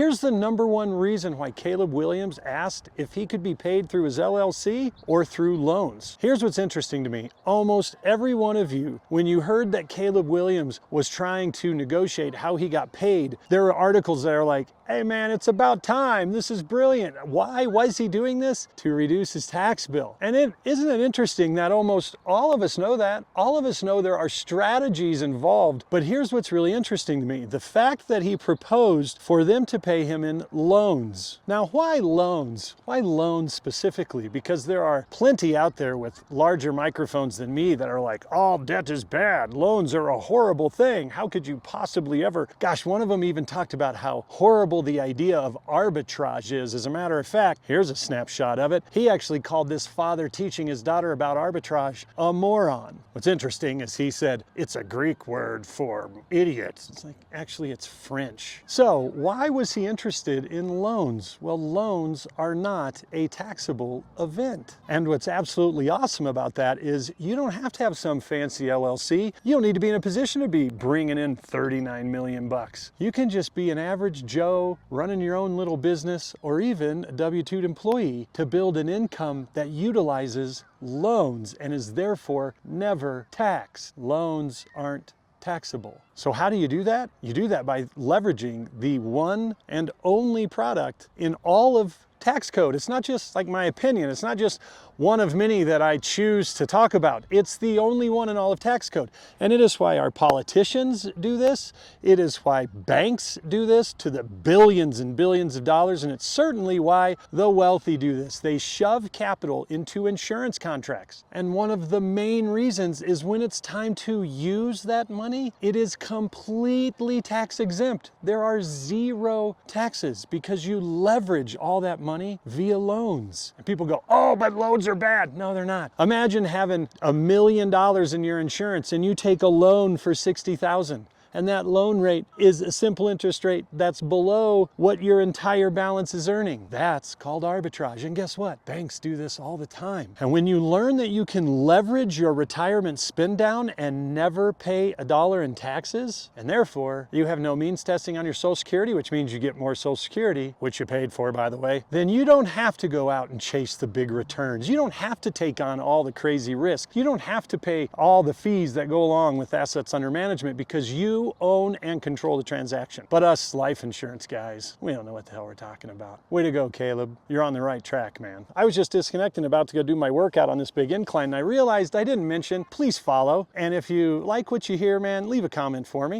Here's the #1 reason why Caleb Williams asked if he could be paid through his LLC or through loans. Here's what's interesting to me. Almost every one of you, when you heard that Caleb Williams was trying to negotiate how he got paid, there are articles that are like, hey man, it's about time. This is brilliant. Why is he doing this? To reduce his tax bill. And isn't it interesting that almost all of us know that? All of us know there are strategies involved, but here's what's really interesting to me. The fact that he proposed for them to pay him in loans. Now, why loans? Why loans specifically? Because there are plenty out there with larger microphones than me that are like, all debt is bad. Loans are a horrible thing. How could you possibly ever? Gosh, one of them even talked about how horrible the idea of arbitrage is. As a matter of fact, here's a snapshot of it. He actually called this father teaching his daughter about arbitrage a moron. What's interesting is he said, it's a Greek word for idiot. It's like, actually, it's French. So why was he interested in loans? Well, loans are not a taxable event. And what's absolutely awesome about that is you don't have to have some fancy LLC. You don't need to be in a position to be bringing in 39 million bucks. You can just be an average Joe running your own little business, or even a W-2 employee, to build an income that utilizes loans and is therefore never taxed. Loans aren't taxable. So how do you do that? You do that by leveraging the one and only product in all of tax code. It's not just like my opinion. It's not just one of many that I choose to talk about. It's the only one in all of tax code. And it is why our politicians do this. It is why banks do this to the billions and billions of dollars. And it's certainly why the wealthy do this. They shove capital into insurance contracts. And one of the main reasons is when it's time to use that money, it is completely tax exempt. There are zero taxes because you leverage all that money via loans. And people go, oh, but loans are bad. No, they're not. Imagine having $1 million in your insurance and you take a loan for $60,000. And that loan rate is a simple interest rate that's below what your entire balance is earning. That's called arbitrage. And guess what? Banks do this all the time. And when you learn that you can leverage your retirement spend down and never pay $1 in taxes, and therefore you have no means testing on your Social Security, which means you get more Social Security, which you paid for, by the way, then you don't have to go out and chase the big returns. You don't have to take on all the crazy risk. You don't have to pay all the fees that go along with assets under management because you own and control the transaction. But us life insurance guys, we don't know what the hell we're talking about. Way to go, Caleb. You're on the right track, man. I was just disconnecting, about to go do my workout on this big incline, and I realized I didn't mention, please follow. And if you like what you hear, man, leave a comment for me.